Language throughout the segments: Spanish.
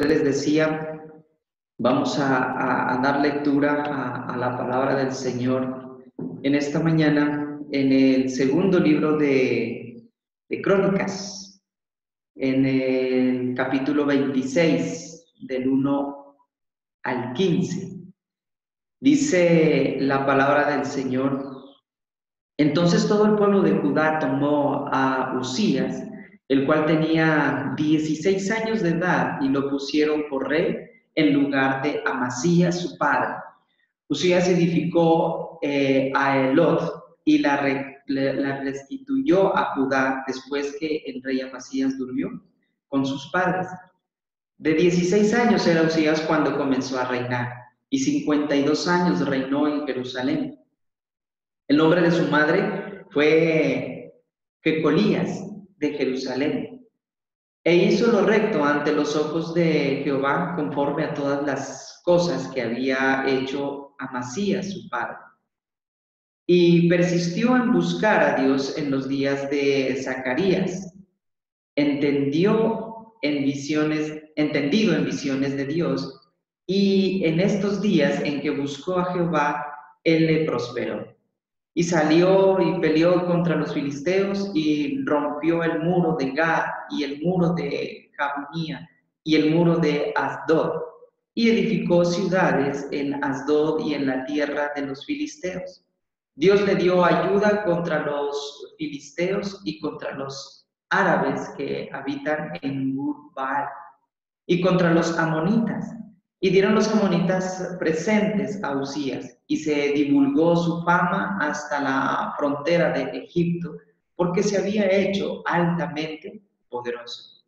Les decía, vamos a dar lectura a la palabra del Señor en esta mañana, en el segundo libro de Crónicas, en el capítulo 26, del 1 al 15. Dice la palabra del Señor: entonces todo el pueblo de Judá tomó a Uzías, el cual tenía 16 años de edad, y lo pusieron por rey en lugar de Amasías, su padre. Uzías edificó a Elot y la restituyó a Judá después que el rey Amasías durmió con sus padres. De 16 años era Uzías cuando comenzó a reinar, y 52 años reinó en Jerusalén. El nombre de su madre fue Jecolías de Jerusalén. E hizo lo recto ante los ojos de Jehová, conforme a todas las cosas que había hecho Amasías, su padre. Y persistió en buscar a Dios en los días de Zacarías. Entendido en visiones de Dios, y en estos días en que buscó a Jehová, él le prosperó. Y salió y peleó contra los filisteos y rompió el muro de Gad y el muro de Jabnía y el muro de Asdod, y edificó ciudades en Asdod y en la tierra de los filisteos. Dios le dio ayuda contra los filisteos y contra los árabes que habitan en Gur-Baal y contra los amonitas. Y dieron los amonitas presentes a Uzías, y se divulgó su fama hasta la frontera de Egipto, porque se había hecho altamente poderoso.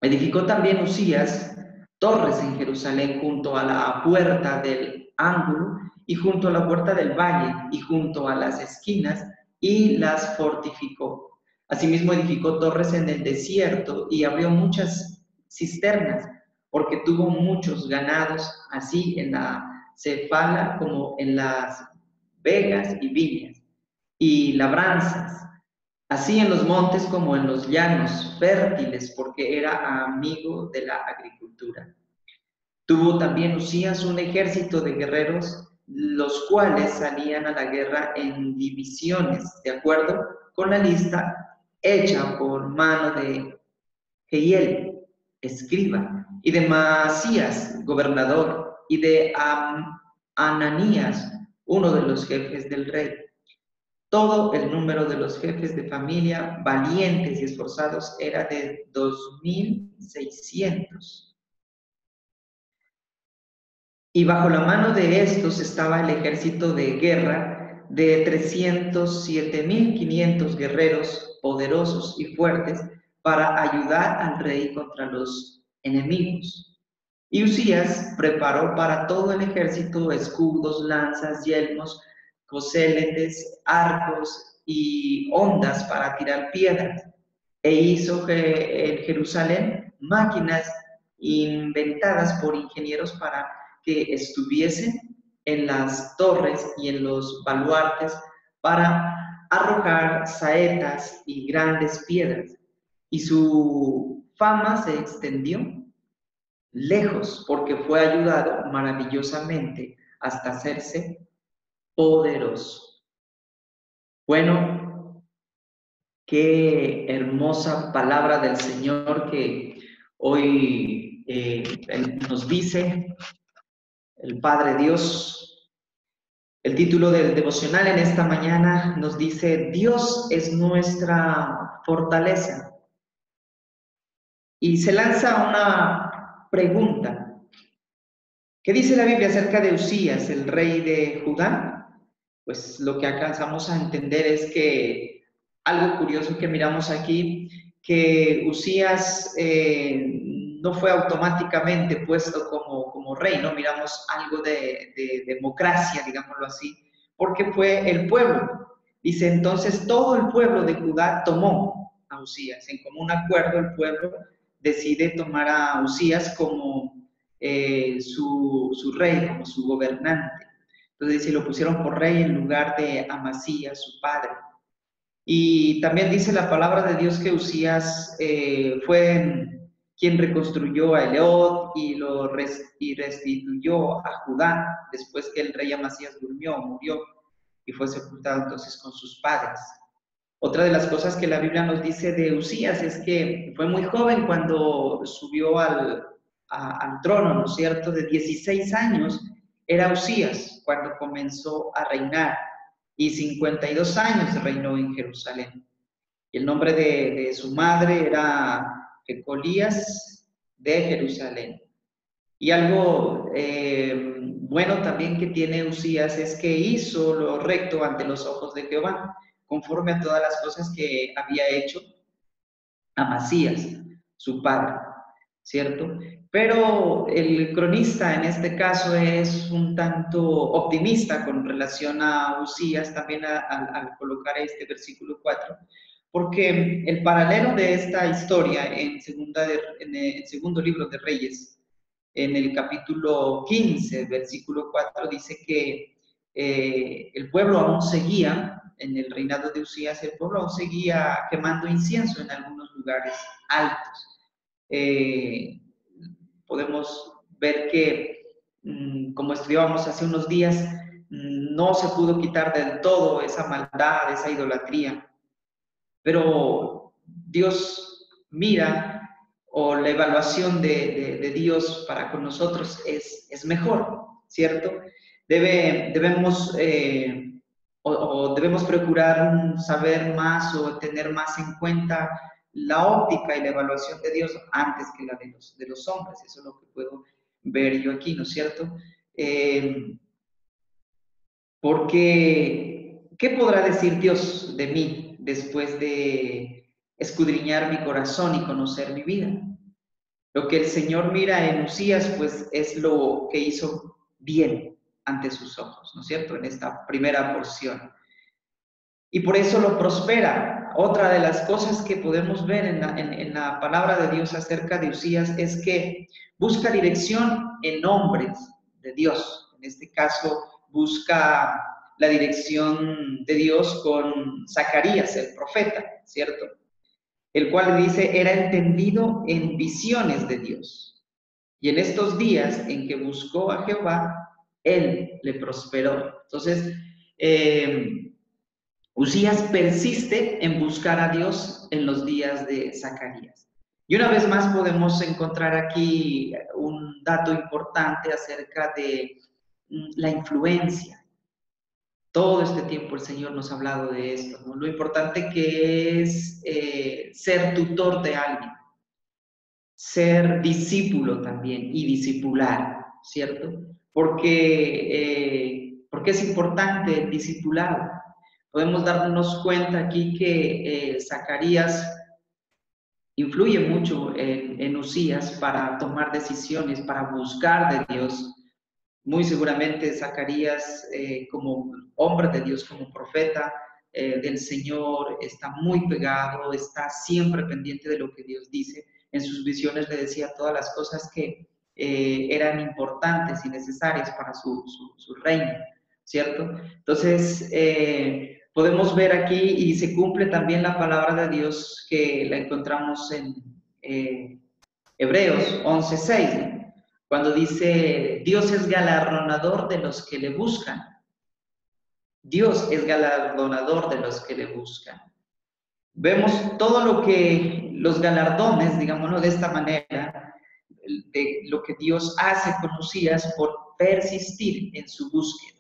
Edificó también Uzías torres en Jerusalén junto a la puerta del ángulo y junto a la puerta del valle y junto a las esquinas, y las fortificó. Asimismo edificó torres en el desierto y abrió muchas cisternas, porque tuvo muchos ganados, así en la Cefala como en las vegas y viñas, y labranzas, así en los montes como en los llanos fértiles, porque era amigo de la agricultura. Tuvo también Uzías un ejército de guerreros, los cuales salían a la guerra en divisiones, de acuerdo con la lista hecha por mano de Jehiel, escriba, y de Maasías, gobernador, y de Ananías, uno de los jefes del rey. Todo el número de los jefes de familia valientes y esforzados era de 2,600. Y bajo la mano de estos estaba el ejército de guerra de 307,500 guerreros poderosos y fuertes para ayudar al rey contra los enemigos. Y Uzías preparó para todo el ejército escudos, lanzas, yelmos, coseletes, arcos y hondas para tirar piedras. E hizo en Jerusalén máquinas inventadas por ingenieros para que estuviesen en las torres y en los baluartes para arrojar saetas y grandes piedras. Y su fama se extendió lejos, porque fue ayudado maravillosamente hasta hacerse poderoso. Bueno, qué hermosa palabra del Señor que hoy nos dice el Padre Dios. El título del devocional en esta mañana nos dice: Dios es nuestra fortaleza. Y se lanza una pregunta. ¿Qué dice la Biblia acerca de Uzías, el rey de Judá? Pues lo que alcanzamos a entender es que algo curioso que miramos aquí, que Uzías no fue automáticamente puesto como rey, ¿no? Miramos algo de democracia, digámoslo así, porque fue el pueblo. Dice, entonces todo el pueblo de Judá tomó a Uzías. En común acuerdo el pueblo decide tomar a Uzías como su rey, como su gobernante. Entonces dice, lo pusieron por rey en lugar de Amasías, su padre. Y también dice la palabra de Dios que Uzías fue quien reconstruyó a Eleot y restituyó a Judá después que el rey Amasías murió y fue sepultado entonces con sus padres. Otra de las cosas que la Biblia nos dice de Usías es que fue muy joven cuando subió al trono, ¿no es cierto? De 16 años era Usías cuando comenzó a reinar y 52 años reinó en Jerusalén. Y el nombre de su madre era Jecolías de Jerusalén. Y algo bueno también que tiene Usías es que hizo lo recto ante los ojos de Jehová, conforme a todas las cosas que había hecho Amasías, su padre, ¿cierto? Pero el cronista en este caso es un tanto optimista con relación a Usías, también al colocar este versículo 4, porque el paralelo de esta historia en el segundo libro de Reyes, en el capítulo 15, versículo 4, dice que el pueblo aún seguía, en el reinado de Usías, el pueblo aún seguía quemando incienso en algunos lugares altos. Podemos ver que, como estudiábamos hace unos días, no se pudo quitar del todo esa maldad, esa idolatría, pero Dios mira, o la evaluación de Dios para con nosotros es mejor, ¿cierto? Debemos procurar saber más o tener más en cuenta la óptica y la evaluación de Dios antes que la de los hombres. Eso es lo que puedo ver yo aquí, ¿no es cierto? Porque, ¿qué podrá decir Dios de mí después de escudriñar mi corazón y conocer mi vida? Lo que el Señor mira en Usías, pues, es lo que hizo bien ante sus ojos, ¿no es cierto? En esta primera porción. Y por eso lo prospera. Otra de las cosas que podemos ver en la palabra de Dios acerca de Usías es que busca dirección en hombres de Dios. En este caso, busca la dirección de Dios con Zacarías, el profeta, ¿cierto? El cual dice, era entendido en visiones de Dios. Y en estos días en que buscó a Jehová, él le prosperó. Entonces, Usías persiste en buscar a Dios en los días de Zacarías. Y una vez más podemos encontrar aquí un dato importante acerca de la influencia. Todo este tiempo el Señor nos ha hablado de esto, ¿no? Lo importante que es ser tutor de alguien, ser discípulo también y discipular, ¿cierto? Porque es importante el discipulado. Podemos darnos cuenta aquí que Zacarías influye mucho en Usías para tomar decisiones, para buscar de Dios. Muy seguramente Zacarías, como hombre de Dios, como profeta del Señor, está muy pegado, está siempre pendiente de lo que Dios dice. En sus visiones le decía todas las cosas que eran importantes y necesarias para su reino, ¿cierto? Entonces, podemos ver aquí y se cumple también la palabra de Dios que la encontramos en Hebreos 11:6, cuando dice, Dios es galardonador de los que le buscan. Dios es galardonador de los que le buscan. Vemos todo lo que los galardones, digámoslo de esta manera, de lo que Dios hace con Usías por persistir en su búsqueda,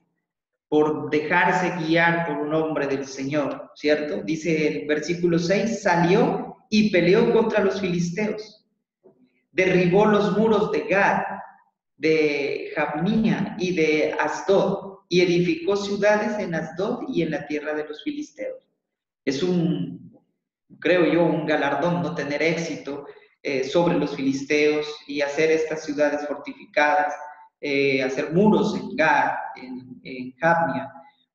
por dejarse guiar por un hombre del Señor, ¿cierto? Dice el versículo 6, salió y peleó contra los filisteos, derribó los muros de Gad, de Jabnía y de Asdod, y edificó ciudades en Asdod y en la tierra de los filisteos. Es creo yo, un galardón, no tener éxito sobre los filisteos y hacer estas ciudades fortificadas, hacer muros en Gad, en Jabnía.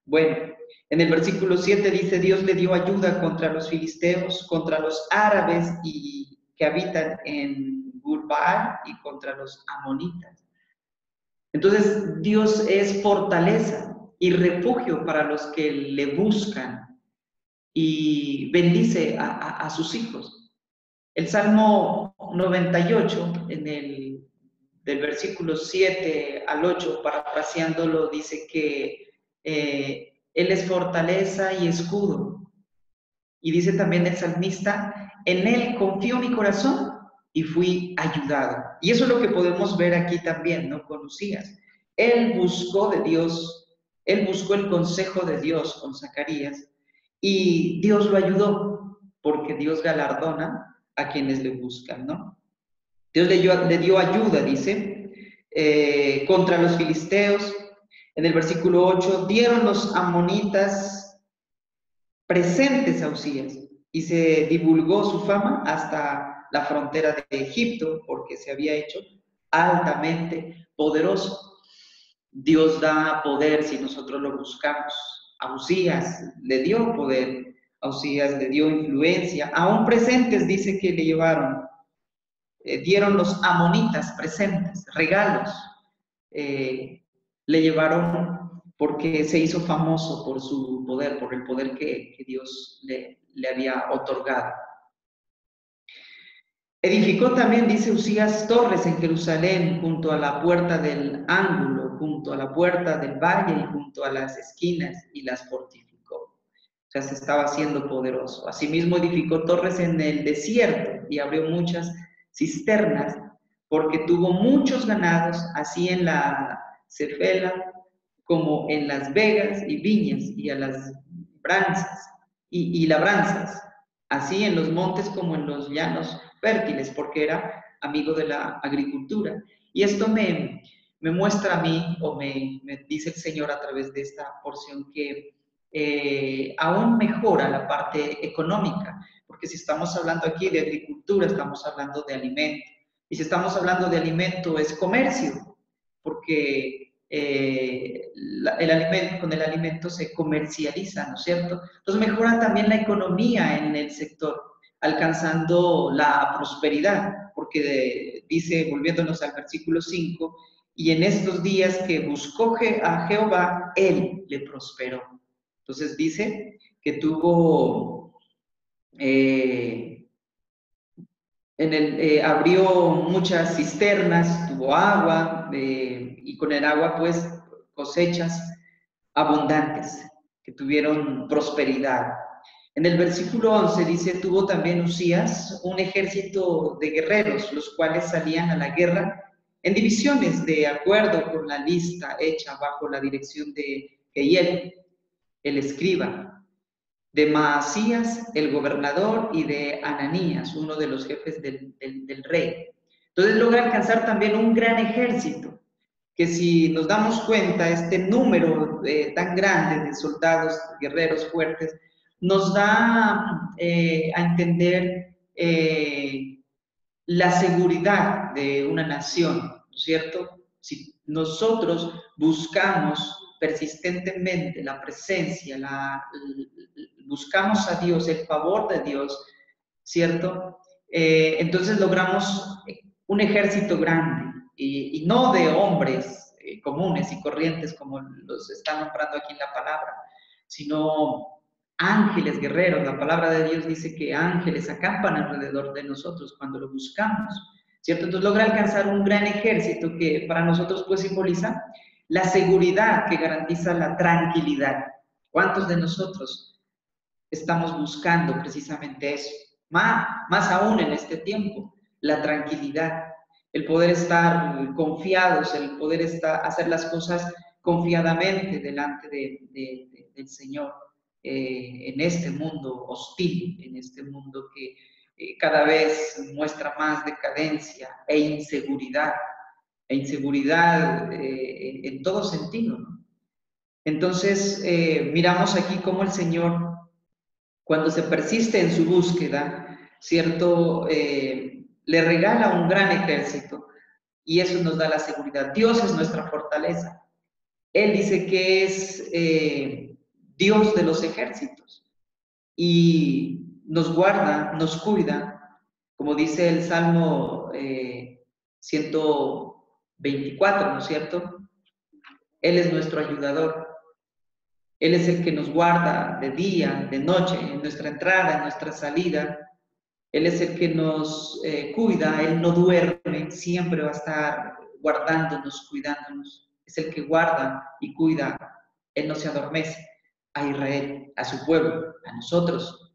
Bueno, en el versículo 7 dice, Dios le dio ayuda contra los filisteos, contra los árabes que habitan en Gurbaal y contra los amonitas. Entonces, Dios es fortaleza y refugio para los que le buscan y bendice a sus hijos. El Salmo 98, del versículo 7 al 8, parafraseándolo, dice que Él es fortaleza y escudo. Y dice también el salmista, en Él confió mi corazón y fui ayudado. Y eso es lo que podemos ver aquí también, ¿no? Con Usías. Él buscó de Dios, él buscó el consejo de Dios con Zacarías y Dios lo ayudó, porque Dios galardona a quienes le buscan, ¿no? Dios le dio ayuda, dice, contra los filisteos. En el versículo 8, dieron los amonitas presentes a Usías y se divulgó su fama hasta la frontera de Egipto, porque se había hecho altamente poderoso. Dios da poder si nosotros lo buscamos. A Usías le dio poder, a Usías le dio influencia, aún presentes dice que le llevaron, dieron los amonitas presentes, regalos, le llevaron porque se hizo famoso por su poder, por el poder que Dios le había otorgado. Edificó también, dice Usías, torres en Jerusalén, junto a la puerta del ángulo, junto a la puerta del valle y junto a las esquinas, y las fortificó. O sea, se estaba haciendo poderoso. Asimismo, edificó torres en el desierto y abrió muchas cisternas, porque tuvo muchos ganados, así en la Cefela como en las vegas y viñas y a las branzas y labranzas, así en los montes como en los llanos fértiles, porque era amigo de la agricultura. Y esto me muestra a mí, o me dice el Señor a través de esta porción, que aún mejora la parte económica, porque si estamos hablando aquí de agricultura, estamos hablando de alimento. Y si estamos hablando de alimento, es comercio, porque el alimento, con el alimento se comercializa, ¿no es cierto? Entonces mejora también la economía en el sector, alcanzando la prosperidad, porque dice, volviéndonos al versículo 5, y en estos días que buscó a Jehová, él le prosperó. Entonces dice que tuvo, abrió muchas cisternas, tuvo agua, y con el agua pues cosechas abundantes, que tuvieron prosperidad. En el versículo 11 dice, tuvo también Usías un ejército de guerreros, los cuales salían a la guerra en divisiones de acuerdo con la lista hecha bajo la dirección de Jehiel, el escriba, de Maasías, el gobernador, y de Ananías, uno de los jefes del rey. Entonces logra alcanzar también un gran ejército, que si nos damos cuenta, este número tan grande de soldados, guerreros fuertes, nos da a entender la seguridad de una nación, ¿no es cierto? Si nosotros buscamos persistentemente la presencia, buscamos a Dios, el favor de Dios, ¿cierto? Entonces logramos un ejército grande y no de hombres comunes y corrientes como los está nombrando aquí en la palabra, sino ángeles guerreros. La palabra de Dios dice que ángeles acampan alrededor de nosotros cuando lo buscamos, ¿cierto? Entonces logra alcanzar un gran ejército que para nosotros pues simboliza la seguridad, que garantiza la tranquilidad. ¿Cuántos de nosotros estamos buscando precisamente eso? Más aún en este tiempo, la tranquilidad, el poder estar confiados, el poder hacer las cosas confiadamente delante del Señor, en este mundo hostil, en este mundo que cada vez muestra más decadencia e inseguridad en todo sentido, ¿no? Entonces, miramos aquí cómo el Señor, cuando se persiste en su búsqueda, ¿cierto? Le regala un gran ejército y eso nos da la seguridad. Dios es nuestra fortaleza. Él dice que es Dios de los ejércitos y nos guarda, nos cuida, como dice el Salmo 124, ¿no es cierto? Él es nuestro ayudador. Él es el que nos guarda de día, de noche, en nuestra entrada, en nuestra salida. Él es el que nos cuida, Él no duerme, siempre va a estar guardándonos, cuidándonos. Es el que guarda y cuida, Él no se adormece. A Israel, a su pueblo, a nosotros,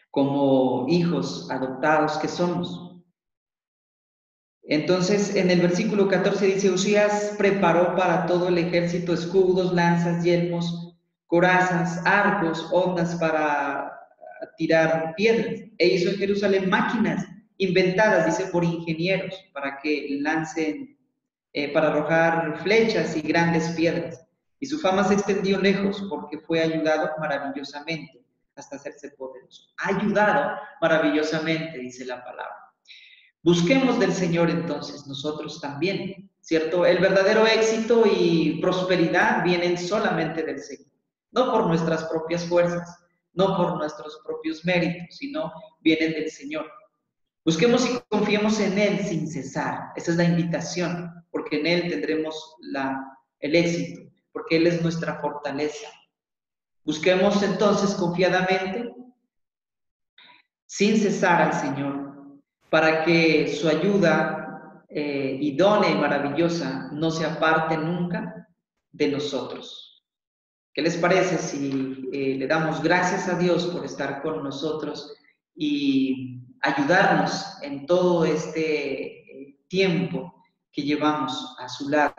como hijos adoptados que somos. Entonces, en el versículo 14 dice, Usías preparó para todo el ejército escudos, lanzas, yelmos, corazas, arcos, ondas para tirar piedras. E hizo en Jerusalén máquinas inventadas, dice, por ingenieros, para que lancen, para arrojar flechas y grandes piedras. Y su fama se extendió lejos porque fue ayudado maravillosamente hasta hacerse poderoso. Ayudado maravillosamente, dice la palabra. Busquemos del Señor entonces nosotros también, ¿cierto? El verdadero éxito y prosperidad vienen solamente del Señor, no por nuestras propias fuerzas, no por nuestros propios méritos, sino vienen del Señor. Busquemos y confiemos en Él sin cesar. Esa es la invitación, porque en Él tendremos el éxito, porque Él es nuestra fortaleza. Busquemos entonces confiadamente, sin cesar al Señor, para que su ayuda idónea y maravillosa no se aparte nunca de nosotros. ¿Qué les parece si le damos gracias a Dios por estar con nosotros y ayudarnos en todo este tiempo que llevamos a su lado?